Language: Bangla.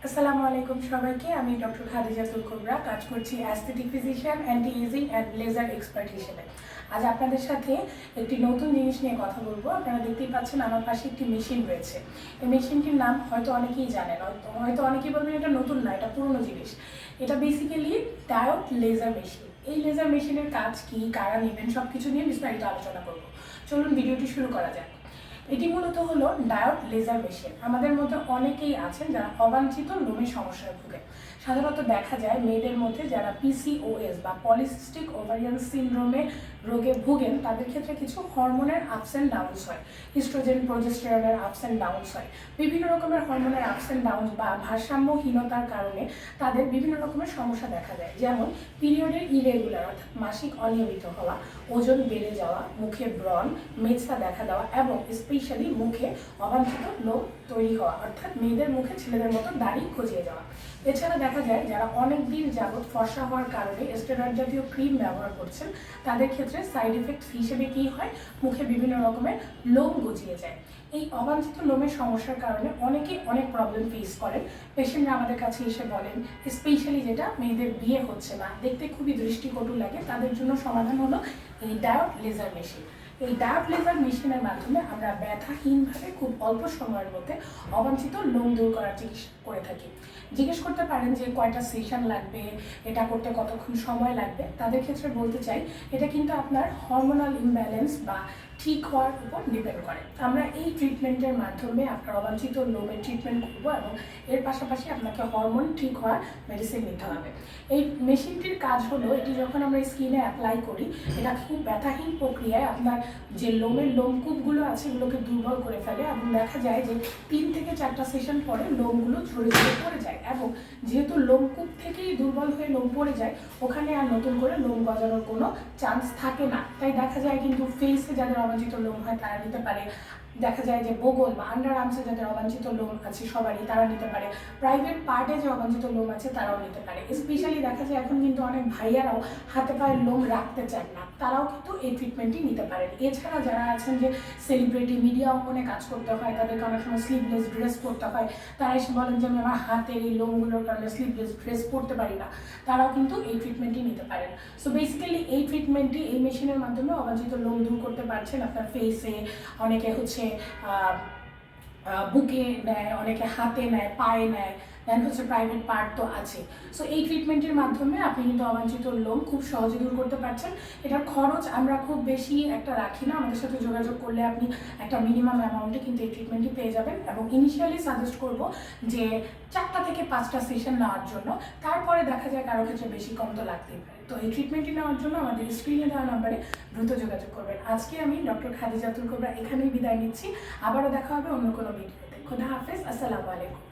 আসসালামু আলাইকুম সবাইকে। আমি ডক্টর খাদিজাতুল কুবরা, কাজ করছি aesthetic physician, anti ageing and laser expert হিসেবে। আজ আপনাদের সাথে একটি নতুন জিনিস নিয়ে কথা বলবো। আপনারা দেখতেই পাচ্ছেন আমার পাশে একটি মেশিন রয়েছে। এই মেশিনটির নাম হয়তো অনেকেই জানেন, হয়তো অনেকেই বলবেন এটা নতুন না, এটা পুরনো জিনিস। এটা বেসিক্যালি ডায়োড লেজার মেশিন। এই লেজার মেশিনের কাজ কি, কারা নেবেন, সব কিছু নিয়ে বিস্তারিত আলোচনা করবো। চলুন ভিডিওটি শুরু করা যাক। এটি মূলত হলো ডায়োড লেজার মেশিন। আমাদের মধ্যে অনেকেই আছেন যারা অবাঞ্ছিত লোমের সমস্যায় ভুগে। সাধারণত দেখা যায় মেয়েদের মধ্যে যারা পিসিওএস বা পলিসিস্টিক ওভারিয়ান সিনড্রোমে রোগে ভুগেন, তাদের ক্ষেত্রে কিছু হরমোনের আপস অ্যান্ড ডাউনস হয়। ইস্ট্রোজেন, প্রোজেস্টেরনের আপস অ্যান্ড ডাউনস হয়। বিভিন্ন রকমের হরমোনের আপস অ্যান্ড ডাউনস বা ভারসাম্যহীনতার কারণে তাদের বিভিন্ন রকমের সমস্যা দেখা যায়, যেমন পিরিয়ডের ইরেগুলার অর্থাৎ মাসিক অনিয়মিত হওয়া, ওজন বেড়ে যাওয়া, মুখে ব্রণ, মেচা দেখা দেওয়া এবং স্পেশালি মুখে অবাঞ্ছিত লোম তৈরি হওয়া, অর্থাৎ মেয়েদের মুখে ছেলেদের মতো দাড়ি গজিয়ে যাওয়া। এছাড়া দেখা যায় যারা অনেক দিন যাবৎ ফর্সা হওয়ার কারণে স্টেরয়েড জাতীয় ক্রিম ব্যবহার করছেন, তাদের ক্ষেত্রে সাইড এফেক্ট হিসেবে কী হয়, মুখে বিভিন্ন রকমের লোম গজিয়ে যায়। এই অবাঞ্ছিত লোমের সমস্যার কারণে অনেকেই অনেক প্রবলেম ফেস করেন। পেশেন্টরা আমাদের কাছে এসে বলেন, স্পেশালি যেটা মেয়েদের বিয়ে হচ্ছে না, দেখতে খুবই দৃষ্টিকটু লাগে, তাদের জন্য সমাধান হলো এই ডায়োড লেজার মেশিন। এই ডায়োড লেজার মেশিনের মাধ্যমে আমরা ব্যথাহীনভাবে খুব অল্প সময়ের মধ্যে অবাঞ্ছিত লোম দূর করার চিকিৎসা করে থাকি। জিজ্ঞেস করতে পারেন যে কয়টা সেশন লাগবে, এটা করতে কতক্ষণ সময় লাগবে। তাদের ক্ষেত্রে বলতে চাই, এটা কিন্তু আপনার হরমোনাল ইমব্যালেন্স বা ঠিক হওয়ার উপর ডিপেন্ড করে। আমরা এই ট্রিটমেন্টের মাধ্যমে আপনার অবাঞ্ছিত লোমের ট্রিটমেন্ট করব এবং এর পাশাপাশি আপনাকে হরমোন ঠিক হওয়ার মেডিসিন নিতে হবে। এই মেশিনটির কাজ হলো, এটি যখন আমরা স্কিনে অ্যাপ্লাই করি, এটা খুব ব্যথাহীন প্রক্রিয়ায় আপনার যে লোমকূপগুলো আছে এগুলোকে দুর্বল করে ফেলে এবং দেখা যায় যে 3 থেকে 4টা সেশন পরে লোমগুলো ঝরে ঝরে পড়ে যায়। এবং যেহেতু লোমকূপ থেকেই দুর্বল হয়ে লোম পড়ে যায়, ওখানে আর নতুন করে লোম গজানোর কোনো চান্স থাকে না। তাই দেখা যায় কিন্তু ফেসে যাদের অবাঞ্ছিত লোম হয় তারা নিতে পারে, দেখা যায় যে বগল বা আন্ডার আর্মসে যাদের অবাঞ্ছিত লোম আছে সবারই, তারা নিতে পারে। প্রাইভেট পার্টে যে অবাঞ্ছিত লোম আছে তারাও নিতে পারে। স্পেশালি দেখা যায় এখন কিন্তু অনেক ভাইয়ারাও হাতে পায়ের লোম রাখতে চান না, তারাও কিন্তু এই ট্রিটমেন্টটি নিতে পারেন। এছাড়া যারা আছেন যে সেলিব্রিটি মিডিয়া অঙ্গনে কাজ করতে হয়, তাদেরকে অনেক সময় স্লিভলেস ড্রেস পরতে হয়, তারা এসে বলেন যে আমি আমার হাতের এই লোমগুলোর কারণে স্লিভলেস ড্রেস পরতে পারি না, তারাও কিন্তু এই ট্রিটমেন্টটি নিতে পারেন। সো বেসিক্যালি এই ট্রিটমেন্টটি এই মেশিনের মাধ্যমে অবাঞ্ছিত লোম দূর করতে পারছেন। আপনার ফেসে অনেকে হচ্ছে বুকে নেয়, অনেকে হাতে নেয়, পায়ে নেয়, দেন হচ্ছে প্রাইভেট পার্ট তো আছে। সো এই ট্রিটমেন্টের মাধ্যমে আপনি কিন্তু অবাঞ্ছিত লোম খুব সহজে দূর করতে পারছেন। এটার খরচ আমরা খুব বেশি একটা রাখি না, আমাদের সাথে যোগাযোগ করলে আপনি একটা মিনিমাম অ্যামাউন্টে কিন্তু এই ট্রিটমেন্টটি পেয়ে যাবেন। এবং ইনিশিয়ালি সাজেস্ট করব যে 4টা থেকে 5টা সেশন নেওয়ার জন্য, তারপরে দেখা যায় কারো ক্ষেত্রে বেশি কম তো লাগতেই পারে। তো এই ট্রিটমেন্টটি নেওয়ার জন্য আমাদের স্ক্রিনে দেওয়া নাম্বারে দ্রুত যোগাযোগ করবেন। আজকে আমি ডক্টর খাদিজাতুল কুবরা এখানেই বিদায় নিচ্ছি। আবারও দেখা হবে অন্য কোনো ভিডিওতে। খুদা হাফেজ, আসসালামু আলাইকুম।